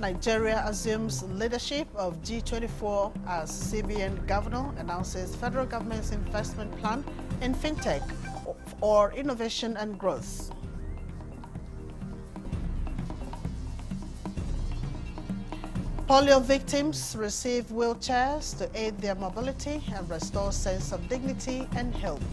Nigeria assumes leadership of G24 as CBN governor, announces federal government's investment plan in fintech or innovation and growth. Polio victims receive wheelchairs to aid their mobility and restore sense of dignity and health.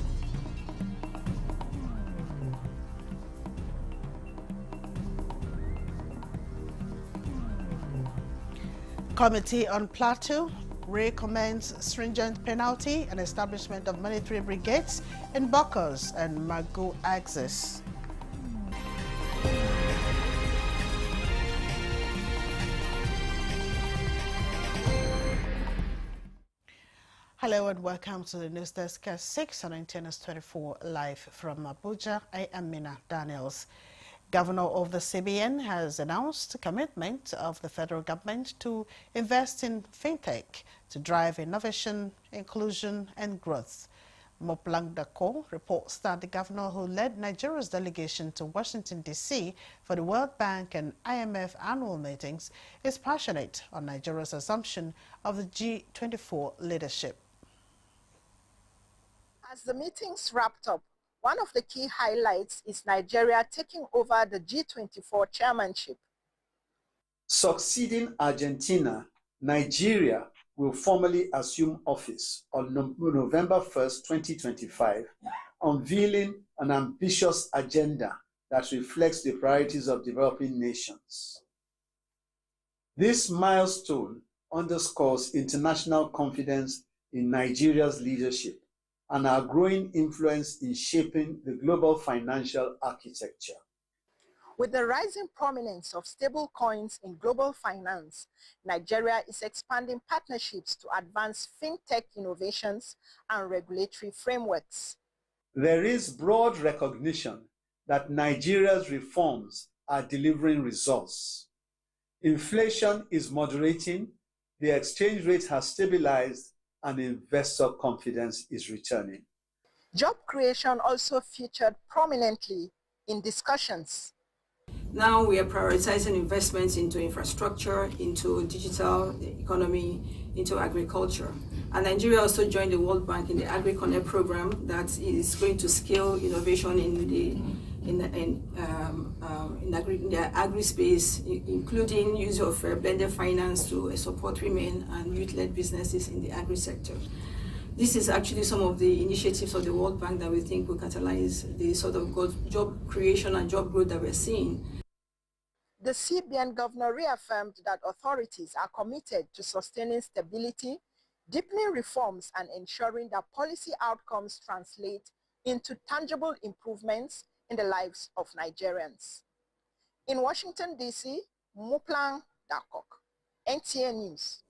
Committee on Plateau recommends stringent penalty and establishment of military brigades in Bokos and Magu axis. Hello and welcome to the News Desk at 6 on NTNS 24 live from Abuja. I am Mina Daniels. Governor of the CBN has announced a commitment of the federal government to invest in fintech to drive innovation, inclusion and growth. Moplang Dako reports that the governor who led Nigeria's delegation to Washington, D.C. for the World Bank and IMF annual meetings is passionate on Nigeria's assumption of the G24 leadership. As the meetings wrapped up, one of the key highlights is Nigeria taking over the G24 chairmanship. Succeeding Argentina, Nigeria will formally assume office on November 1st, 2025, unveiling an ambitious agenda that reflects the priorities of developing nations. This milestone underscores international confidence in Nigeria's leadership and our growing influence in shaping the global financial architecture. With the rising prominence of stable coins in global finance, Nigeria is expanding partnerships to advance fintech innovations and regulatory frameworks. There is broad recognition that Nigeria's reforms are delivering results. Inflation is moderating, the exchange rate has stabilized, and investor confidence is returning. Job creation also featured prominently in discussions. Now we are prioritizing investments into infrastructure, into digital economy, into agriculture. And Nigeria also joined the World Bank in the AgriConnect program that is going to scale innovation in the agri-space, including use of blended finance to support women and youth-led businesses in the agri-sector. This is actually some of the initiatives of the World Bank that we think will catalyze the sort of job creation and job growth that we're seeing. The CBN governor reaffirmed that authorities are committed to sustaining stability, deepening reforms, and ensuring that policy outcomes translate into tangible improvements in the lives of Nigerians. In Washington, D.C., Moplang Dakok, NTN News.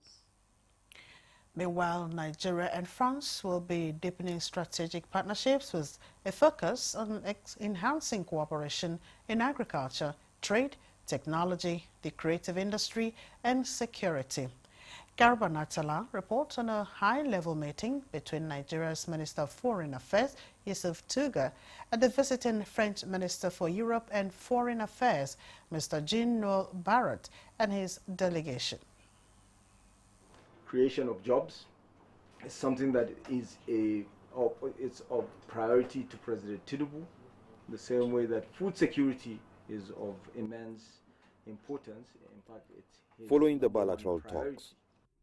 Meanwhile, Nigeria and France will be deepening strategic partnerships with a focus on enhancing cooperation in agriculture, trade, technology, the creative industry, and security. Garba Natala reports on a high-level meeting between Nigeria's Minister of Foreign Affairs, Yusuf Tuga, and the visiting French Minister for Europe and Foreign Affairs, Mr. Jean-Noel Barrot, and his delegation. Creation of jobs is something that is it's of priority to President Tinubu, the same way that food security is of immense importance. In fact, it's following the bilateral talks,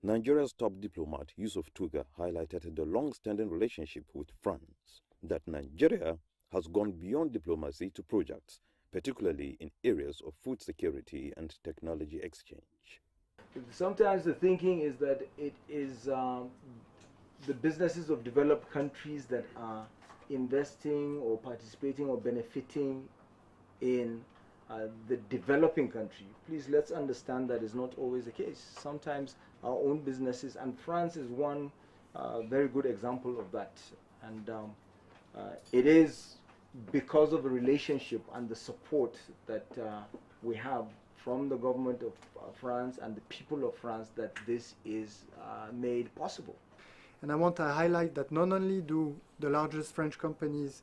Nigeria's top diplomat Yusuf Tuga highlighted the long-standing relationship with France, that Nigeria has gone beyond diplomacy to projects, particularly in areas of food security and technology exchange. Sometimes the thinking is that it is the businesses of developed countries that are investing or participating or benefiting in the developing country. Please, let's understand that is not always the case. Sometimes our own businesses, and France is one very good example of that. And it is because of the relationship and the support that we have from the government of France and the people of France that this is made possible. And I want to highlight that not only do the largest French companies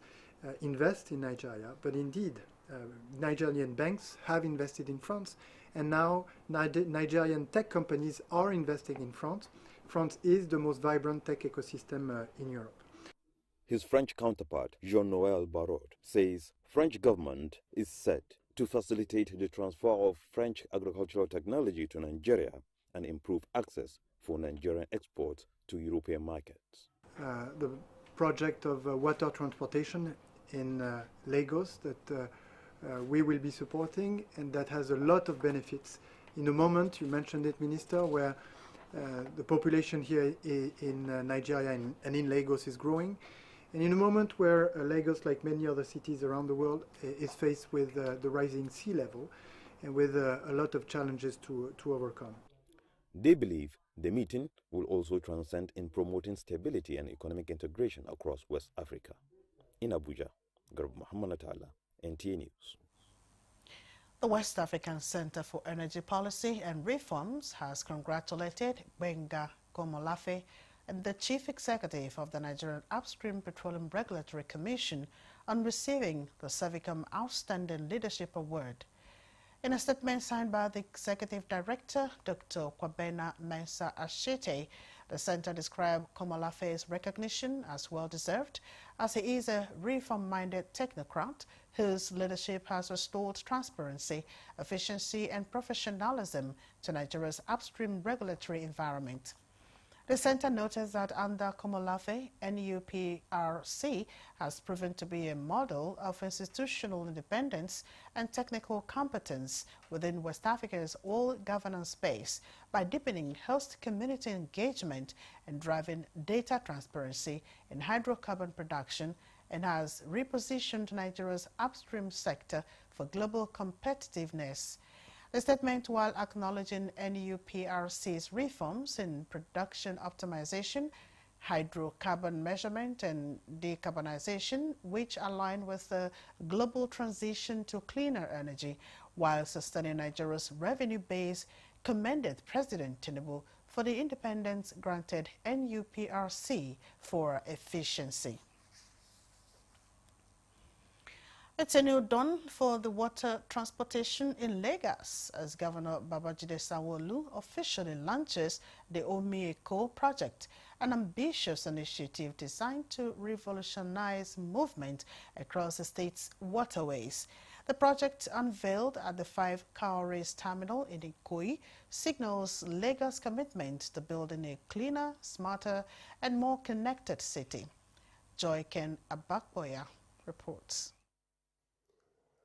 invest in Nigeria, but indeed Nigerian banks have invested in France, and now Nigerian tech companies are investing in France. France is the most vibrant tech ecosystem in Europe. His French counterpart, Jean-Noël Barrot, says French government is set to facilitate the transfer of French agricultural technology to Nigeria and improve access for Nigerian exports to European markets. The project of water transportation in Lagos that we will be supporting, and that has a lot of benefits. In a moment, you mentioned it, Minister, where the population here in Nigeria and in Lagos is growing. And in a moment where Lagos, like many other cities around the world, is faced with the rising sea level and with a lot of challenges to overcome. They believe the meeting will also transcend in promoting stability and economic integration across West Africa. In Abuja, Garba Muhammad Atala, NTA News. The West African Center for Energy Policy and Reforms has congratulated Gbenga Komolafe, and the Chief Executive of the Nigerian Upstream Petroleum Regulatory Commission, on receiving the Servicom Outstanding Leadership Award. In a statement signed by the Executive Director, Dr. Kwabena Mensah Ashite, the center described Komolafe's recognition as well-deserved, as he is a reform-minded technocrat whose leadership has restored transparency, efficiency, and professionalism to Nigeria's upstream regulatory environment. The center noted that under Komolafe, NUPRC has proven to be a model of institutional independence and technical competence within West Africa's oil governance space by deepening host community engagement and driving data transparency in hydrocarbon production, and has repositioned Nigeria's upstream sector for global competitiveness. The statement, while acknowledging NUPRC's reforms in production optimization, hydrocarbon measurement and decarbonization, which align with the global transition to cleaner energy, while sustaining Nigeria's revenue base, commended President Tinubu for the independence granted NUPRC for efficiency. It's a new dawn for the water transportation in Lagos as Governor Babajide Sanwo-Olu officially launches the Omi Eko project, an ambitious initiative designed to revolutionize movement across the state's waterways. The project, unveiled at the 5 Cowries terminal in Ikoyi, signals Lagos' commitment to building a cleaner, smarter, and more connected city. Joy Ken Abakboya reports.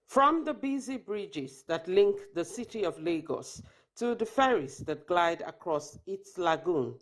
From the busy bridges that link the city of Lagos to the ferries that glide across its lagoon,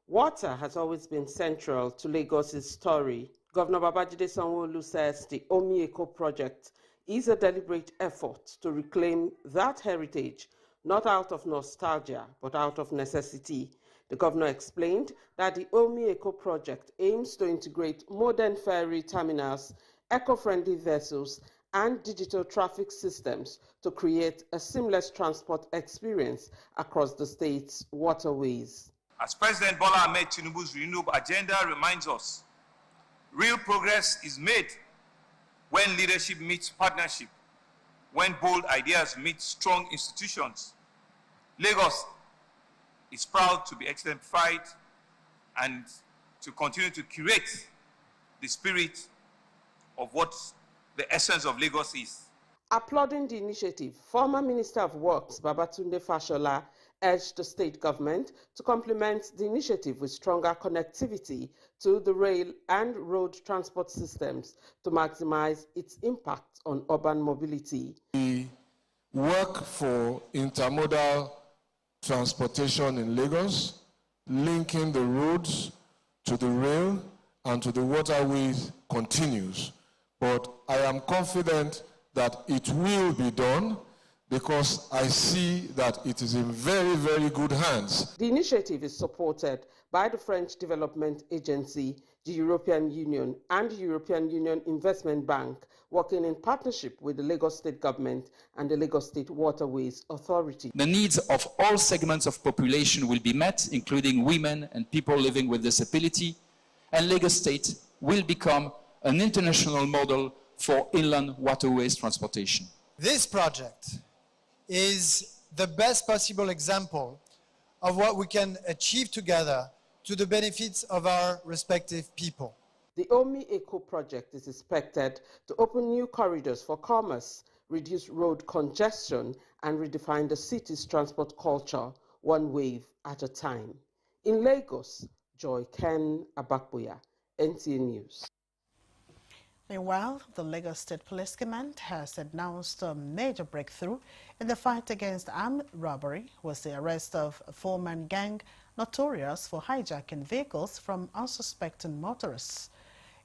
water has always been central to Lagos's story. Governor Babajide Sanwo-Olu says the Omi Eko project is a deliberate effort to reclaim that heritage, not out of nostalgia, but out of necessity. The governor explained that the Omi Eko project aims to integrate modern ferry terminals, eco-friendly vessels, and digital traffic systems to create a seamless transport experience across the state's waterways. As President Bola Ahmed Tinubu's renewable agenda reminds us, real progress is made when leadership meets partnership, when bold ideas meet strong institutions. Lagos is proud to be exemplified and to continue to curate the spirit of what the essence of Lagos is. Applauding the initiative, former Minister of Works Babatunde Fashola urged the state government to complement the initiative with stronger connectivity to the rail and road transport systems to maximize its impact on urban mobility. We work for intermodal transportation in Lagos, linking the roads to the rail and to the waterways continues. But I am confident that it will be done because I see that it is in very, very good hands. The initiative is supported by the French Development Agency, the European Union, and the European Union Investment Bank, working in partnership with the Lagos State Government and the Lagos State Waterways Authority. The needs of all segments of population will be met, including women and people living with disability, and Lagos State will become an international model for inland waterways transportation. This project is the best possible example of what we can achieve together to the benefits of our respective people. The Omi Eco project is expected to open new corridors for commerce, reduce road congestion, and redefine the city's transport culture one wave at a time. In Lagos, Joy Ken Abakbuya, NTA News. Meanwhile, the Lagos State Police Command has announced a major breakthrough in the fight against armed robbery with the arrest of a four-man gang notorious for hijacking vehicles from unsuspecting motorists.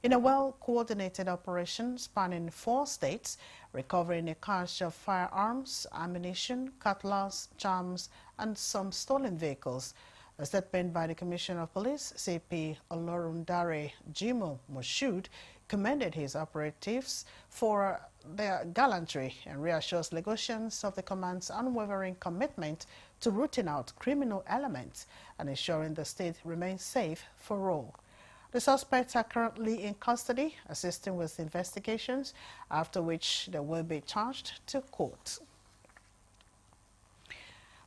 In a well-coordinated operation spanning 4 states, recovering a cache of firearms, ammunition, cutlass, charms, and some stolen vehicles. A statement by the Commissioner of Police, CP Olorundare Jimo Moshood, commended his operatives for their gallantry and reassures Lagosians of the command's unwavering commitment to rooting out criminal elements and ensuring the state remains safe for all. The suspects are currently in custody, assisting with investigations, after which they will be charged to court.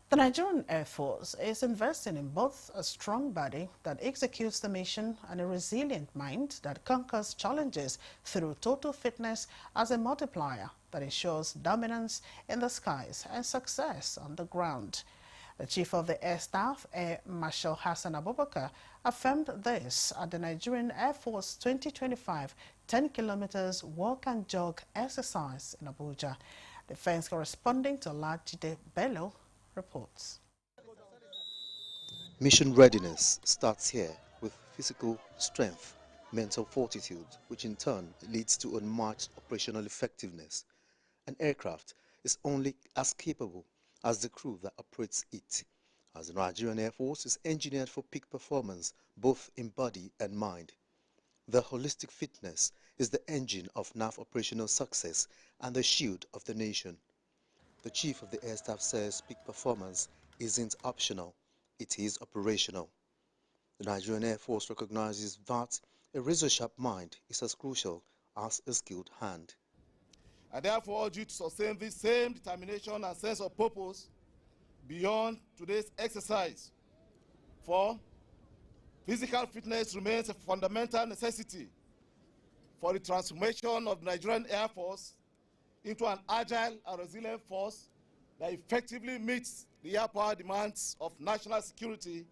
The Nigerian Air Force is investing in both a strong body that executes the mission and a resilient mind that conquers challenges through total fitness as a multiplier that ensures dominance in the skies and success on the ground. The Chief of the Air Staff, Air Marshal Hassan Abubakar, affirmed this at the Nigerian Air Force 2025 10 kilometers walk and jog exercise in Abuja. Defense correspondent Olajide Bello reports. Mission readiness starts here with physical strength, mental fortitude, which in turn leads to unmatched operational effectiveness. An aircraft is only as capable as the crew that operates it, as the Nigerian Air Force is engineered for peak performance both in body and mind. The holistic fitness is the engine of NAF operational success and the shield of the nation. The Chief of the Air Staff says peak performance isn't optional, it is operational. The Nigerian Air Force recognizes that a razor-sharp mind is as crucial as a skilled hand. I therefore urge you to sustain this same determination and sense of purpose beyond today's exercise. For physical fitness remains a fundamental necessity for the transformation of the Nigerian Air Force into an agile and resilient force that effectively meets the air power demands of national security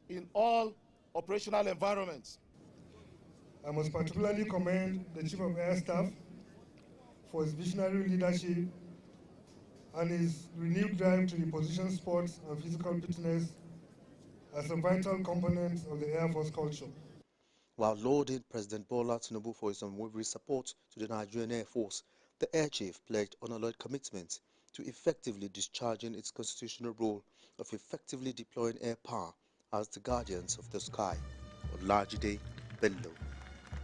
in all operational environments. I must particularly commend the Chief of Air Staff for his visionary leadership and his renewed drive to reposition sports and physical fitness as a vital component of the Air Force culture. While lauding President Bola Tinubu for his unwavering support to the Nigerian Air Force, the Air Chief pledged unalloyed commitment to effectively discharging its constitutional role of effectively deploying air power as the guardians of the sky. Olajide Bello,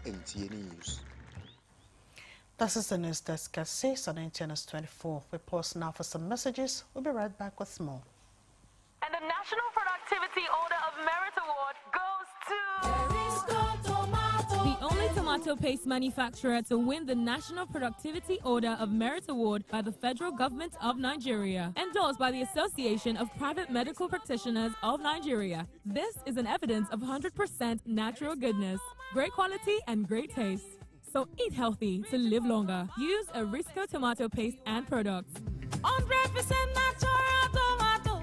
NTA News. This is the news desk at 6 on NTNS 24. We pause now for some messages. We'll be right back with more. And the National Productivity Order of Merit Award goes to the only tomato paste manufacturer to win the National Productivity Order of Merit Award by the Federal Government of Nigeria, endorsed by the Association of Private Medical Practitioners of Nigeria. This is an evidence of 100% natural goodness, great quality and great taste. So eat healthy to live longer. Use Arisco tomato paste and products. 100% natural tomato.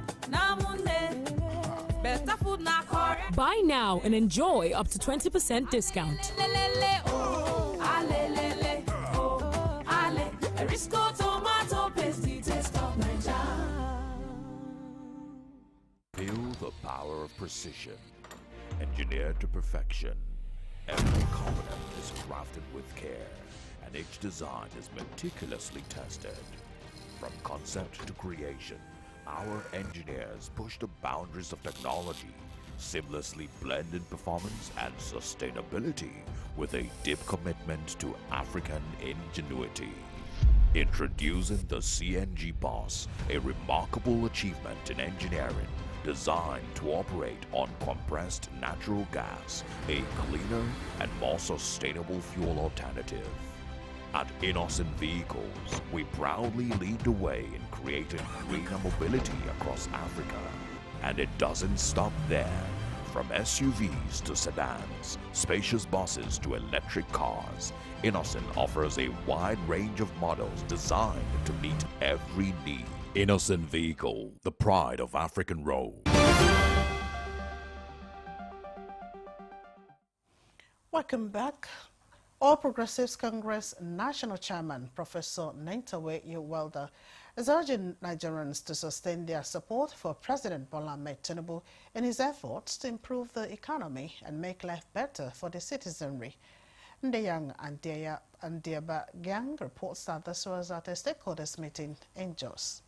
Better food na correct. Buy now and enjoy up to 20% discount. Arisco tomato paste, the taste of Nigeria. Feel the power of precision, engineered to perfection. Every component is crafted with care, and each design is meticulously tested. From concept to creation, our engineers push the boundaries of technology, seamlessly blending performance and sustainability with a deep commitment to African ingenuity. Introducing the CNG Boss, a remarkable achievement in engineering designed to operate on compressed natural gas, a cleaner and more sustainable fuel alternative. At Innocent Vehicles, we proudly lead the way in creating greener mobility across Africa. And it doesn't stop there. From SUVs to sedans, spacious buses to electric cars, Innocent offers a wide range of models designed to meet every need. Innocent Vehicle, the pride of African Road. Welcome back. All Progressives Congress National Chairman Professor Nentawe Yewelda is urging Nigerians to sustain their support for President Bola Ahmed Tinubu in his efforts to improve the economy and make life better for the citizenry. Ndeyang Andiaba Gang reports that this was at a stakeholders meeting in Jos.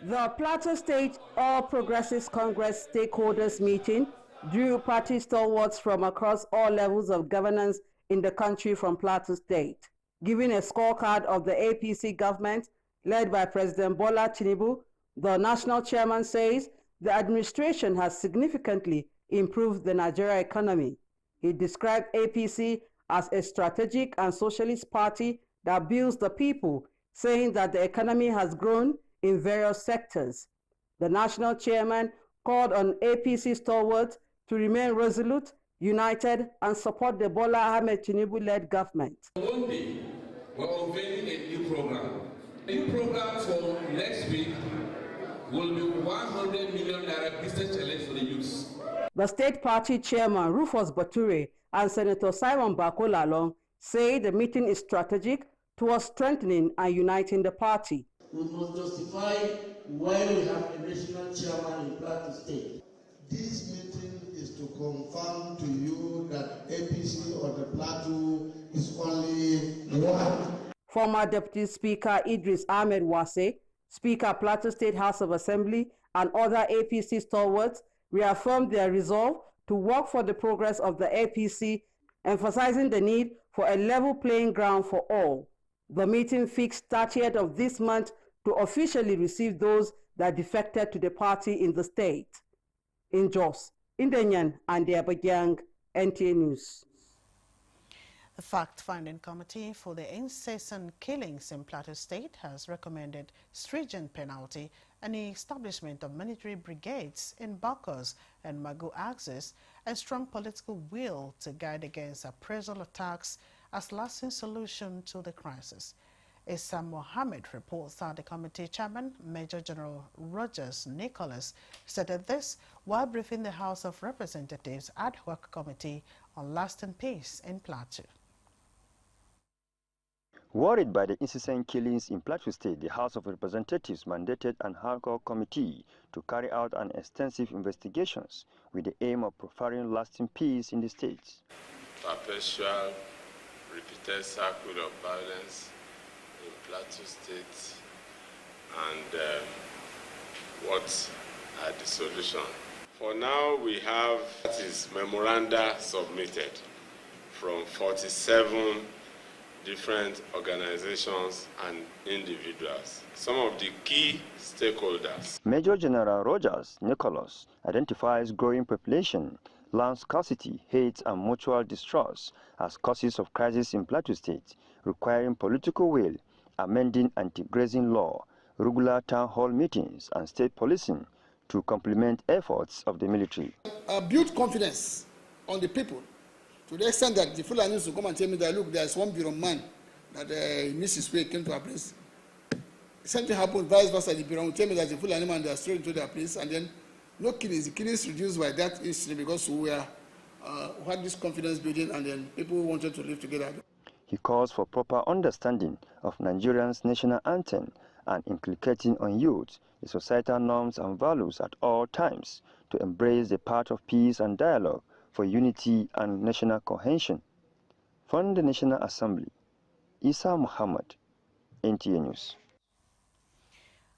The Plateau State All Progressives Congress stakeholders meeting drew party stalwarts from across all levels of governance in the country from Plateau State. Giving a scorecard of the APC government led by President Bola Tinubu, the national chairman says the administration has significantly improved the Nigeria economy. He described APC as a strategic and socialist party that builds the people, saying that the economy has grown in various sectors. The national chairman called on APC stalwarts to remain resolute, united, and support the Bola Ahmed Tinubu-led government. One day, we're unveiling a new program. A new program for next week will be 100 million naira business challenge for the youth. The state party chairman, Rufus Bature, and Senator Simon Bakolalong say the meeting is strategic towards strengthening and uniting the party. We must justify why we have a national chairman in Plateau State. This meeting is to confirm to you that APC or the Plateau is only one. Former Deputy Speaker Idris Ahmed Wase, Speaker Plateau State House of Assembly, and other APC stalwarts reaffirmed their resolve to work for the progress of the APC, emphasizing the need for a level playing ground for all. The meeting fixed 30th of this month to officially receive those that defected to the party in the state. In Jos, Ndenyan and Abagyang, NTA News. The fact-finding committee for the incessant killings in Plateau State has recommended stringent penalty and the establishment of military brigades in Bakos and Magu axis and strong political will to guide against appraisal attacks as lasting solution to the crisis. Issa Mohammed reports that the committee chairman, Major General Rogers Nicholas, stated this while briefing the House of Representatives ad hoc committee on lasting peace in Plateau. Worried by the incessant killings in Plateau State, the House of Representatives mandated an ad hoc committee to carry out an extensive investigations with the aim of proffering lasting peace in the state. Perpetual, repeated cycle of violence in Plateau State, and what are the solution? For now, we have memoranda submitted from 47 different organizations and individuals. Some of the key stakeholders. Major General Rogers Nicholas identifies growing population, land scarcity, hate, and mutual distrust as causes of crisis in Plateau State, requiring political will, amending anti-grazing law, regular town hall meetings, and state policing to complement efforts of the military. Build confidence on the people to the extent that the Fulanis will come and tell me that, look, there's one bureau man that Mrs. Way came to our place. The same thing happened, vice versa. The bureau will tell me that the Fulani man, they are straight into their place, and then no killings. The killings reduced by that incident because we had this confidence building, and then people wanted to live together. He calls for proper understanding of Nigerians' national anthem and inculcating on youth the societal norms and values at all times to embrace the path of peace and dialogue for unity and national cohesion. From the National Assembly, Issa Muhammad, NTA News.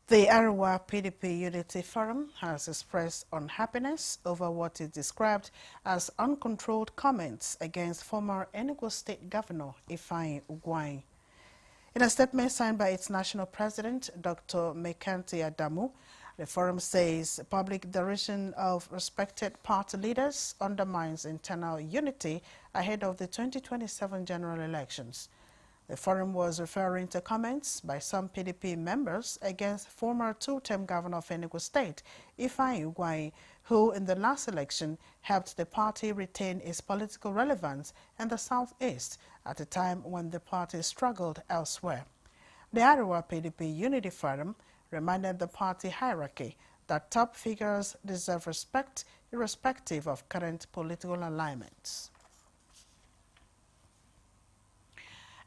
The Arewa PDP Unity Forum has expressed unhappiness over what is described as uncontrolled comments against former Enugu State Governor Ifeanyi Ugwuanyi. In a statement signed by its national president, Dr. Mekanti Adamu, the forum says public derision of respected party leaders undermines internal unity ahead of the 2027 general elections. The forum was referring to comments by some PDP members against former two-term governor of Enugu State, Ifeanyi Ugwuanyi, who in the last election helped the party retain its political relevance in the southeast at a time when the party struggled elsewhere. The Arewa PDP Unity Forum reminded the party hierarchy that top figures deserve respect irrespective of current political alignments.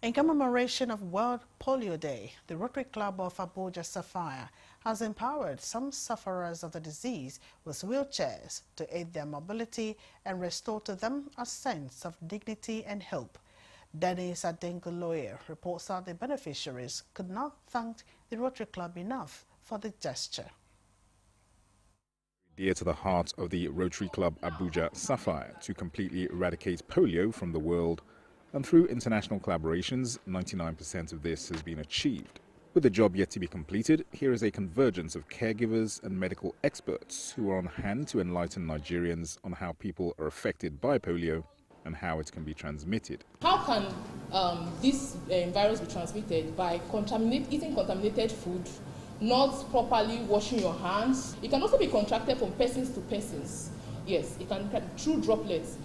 In commemoration of World Polio Day, the Rotary Club of Abuja Sapphire has empowered some sufferers of the disease with wheelchairs to aid their mobility and restore to them a sense of dignity and hope. Dennis Adengoloye reports that the beneficiaries could not thank the Rotary Club enough for the gesture. Dear to the heart of the Rotary Club Abuja Sapphire to completely eradicate polio from the world, and through international collaborations, 99% of this has been achieved. With the job yet to be completed, here is a convergence of caregivers and medical experts who are on hand to enlighten Nigerians on how people are affected by polio and how it can be transmitted. How can this virus be transmitted? By eating contaminated food, not properly washing your hands. It can also be contracted from persons to persons. Yes, it can through droplets,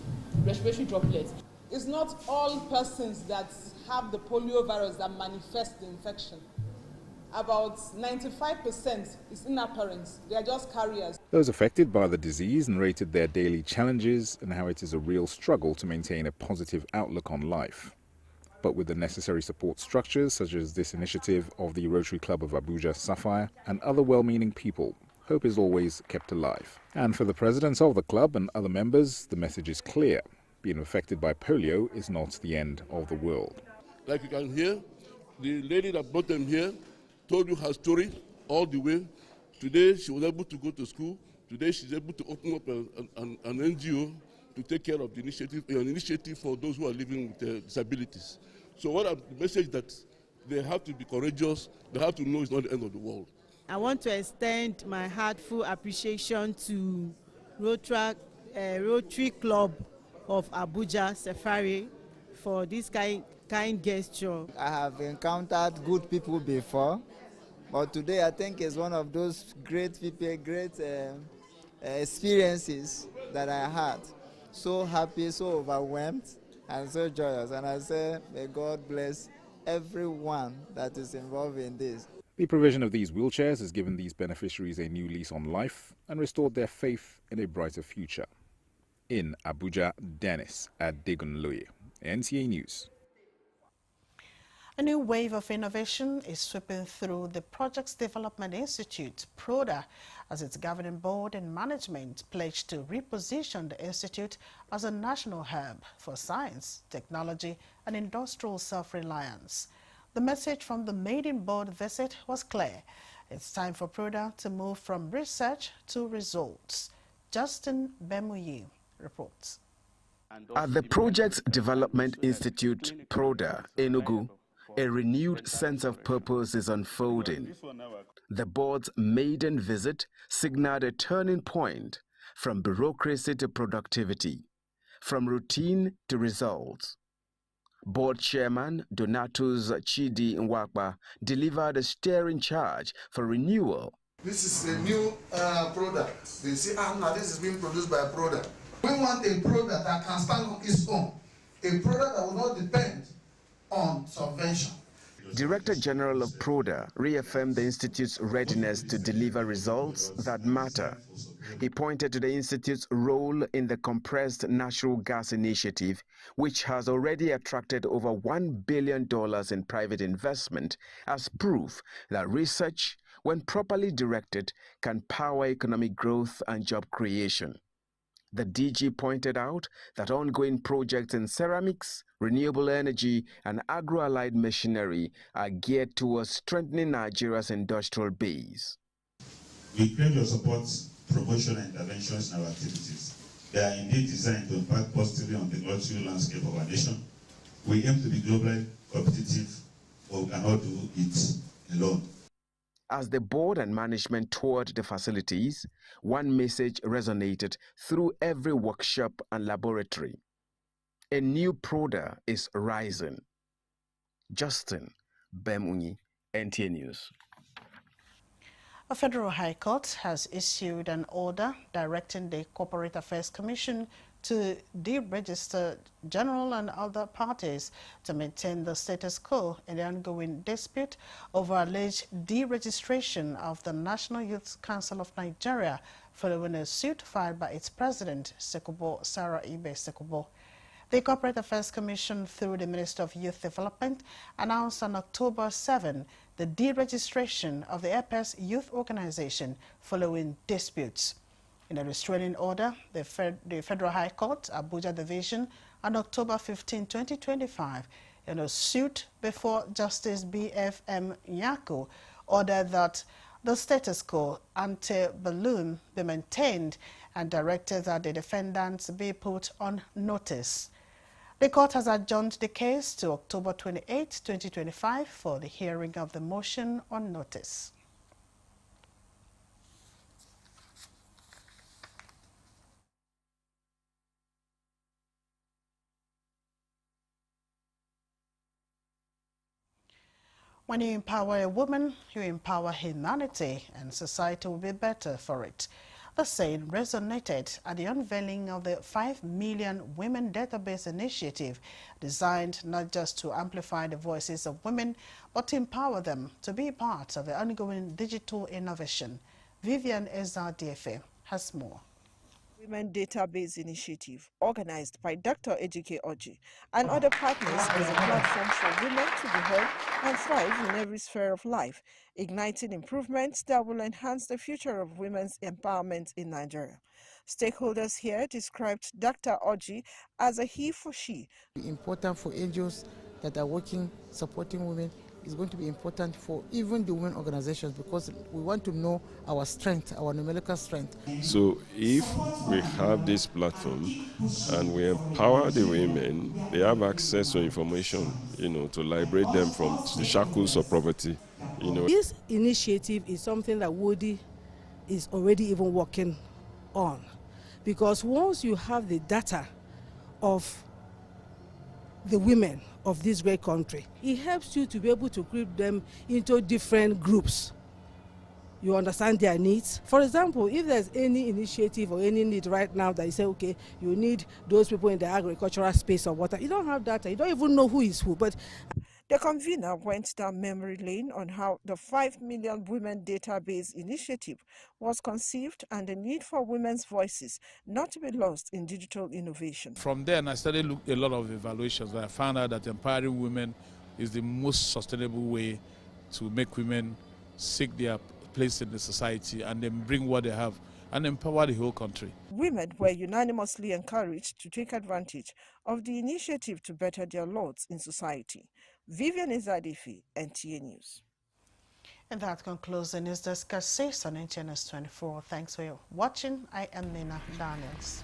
respiratory droplets. It's not all persons that have the polio virus that manifest the infection. About 95% is inapparent. They are just carriers. Those affected by the disease narrated their daily challenges and how it is a real struggle to maintain a positive outlook on life. But with the necessary support structures, such as this initiative of the Rotary Club of Abuja Sapphire and other well-meaning people, hope is always kept alive. And for the presidents of the club and other members, the message is clear. Being affected by polio is not the end of the world. Like you can hear, the lady that brought them here told you her story all the way. Today she was able to go to school. Today she's able to open up an NGO to take care of the initiative, an initiative for those who are living with disabilities. So the message that they have to be courageous, they have to know it's not the end of the world. I want to extend my heartfelt appreciation to Rotary Club of Abuja Sapphire for this kind gesture. I have encountered good people before, but today I think it's one of those great people, great experiences that I had. So happy, so overwhelmed, and so joyous. And I say, may God bless everyone that is involved in this. The provision of these wheelchairs has given these beneficiaries a new lease on life and restored their faith in a brighter future. In Abuja, Dennis Adengoloye, NTA News. A new wave of innovation is sweeping through the Projects Development Institute, PRODA, as its governing board and management pledge to reposition the institute as a national hub for science, technology, and industrial self-reliance. The message from the maiden board visit was clear. It's time for PRODA to move from research to results. Justin Bemuyi reports. At the Projects Development Institute, PRODA, Enugu, a renewed sense of purpose is unfolding. The board's maiden visit signaled a turning point from bureaucracy to productivity, from routine to results. Board Chairman Donatus Chidi Nwakpa delivered a steering charge for renewal. This is a new product. They say, now this is being produced by a product. We want a product that can stand on its own, a product that will not depend on subvention. Director General of PRODA reaffirmed the Institute's readiness to deliver results that matter. He pointed to the Institute's role in the Compressed Natural Gas Initiative, which has already attracted over $1 billion in private investment, as proof that research, when properly directed, can power economic growth and job creation. The DG pointed out that ongoing projects in ceramics, renewable energy, and agro-allied machinery are geared towards strengthening Nigeria's industrial base. We claim your support, promotion, and interventions in our activities. They are indeed designed to impact positively on the industrial landscape of our nation. We aim to be globally competitive, but we cannot do it alone. As the board and management toured the facilities, one message resonated through every workshop and laboratory. A new PRODA is rising. Justin Bemunyi, NTA News. A federal high court has issued an order directing the Corporate Affairs Commission to deregister general and other parties to maintain the status quo in the ongoing dispute over alleged deregistration of the National Youth Council of Nigeria following a suit filed by its president, Sekubo Sarah Ibe Sekubo. The Corporate Affairs Commission, through the Minister of Youth Development, announced on October 7 the deregistration of the EPES Youth Organization following disputes. In a restraining order, the Federal High Court, Abuja Division, on October 15, 2025, in a suit before Justice B.F.M. Nyako, ordered that the status quo ante bellum be maintained and directed that the defendants be put on notice. The court has adjourned the case to October 28, 2025 for the hearing of the motion on notice. When you empower a woman, you empower humanity, and society will be better for it. The saying resonated at the unveiling of the 5 Million Women Database Initiative, designed not just to amplify the voices of women, but to empower them to be part of the ongoing digital innovation. Vivian Ezadiefe has more. Women Database Initiative, organized by Dr. Ejike Oji and other partners, is a platform for women to be heard and thrive in every sphere of life, igniting improvements that will enhance the future of women's empowerment in Nigeria. Stakeholders here described Dr. Oji as a he for she. Important for NGOs that are working, supporting women. Is going to be important for even the women organizations, because we want to know our strength, our numerical strength. So if we have this platform and we empower the women, they have access to information, to liberate them from the shackles of poverty. This initiative is something that Woody is already even working on, because once you have the data of the women of this great country, it helps you to be able to group them into different groups. You understand their needs. For example, if there's any initiative or any need right now that you say, okay, you need those people in the agricultural space or water, you don't have data, you don't even know who is who. But the convener went down memory lane on how the 5 Million Women Database Initiative was conceived and the need for women's voices not to be lost in digital innovation. From then, I started looking at a lot of evaluations, and I found out that empowering women is the most sustainable way to make women seek their place in the society and then bring what they have and empower the whole country. Women were unanimously encouraged to take advantage of the initiative to better their lots in society. Vivian Ezadifi, NTA News. And that concludes the News Desk at 6 on NTNS 24. Thanks for watching. I am Mina Daniels.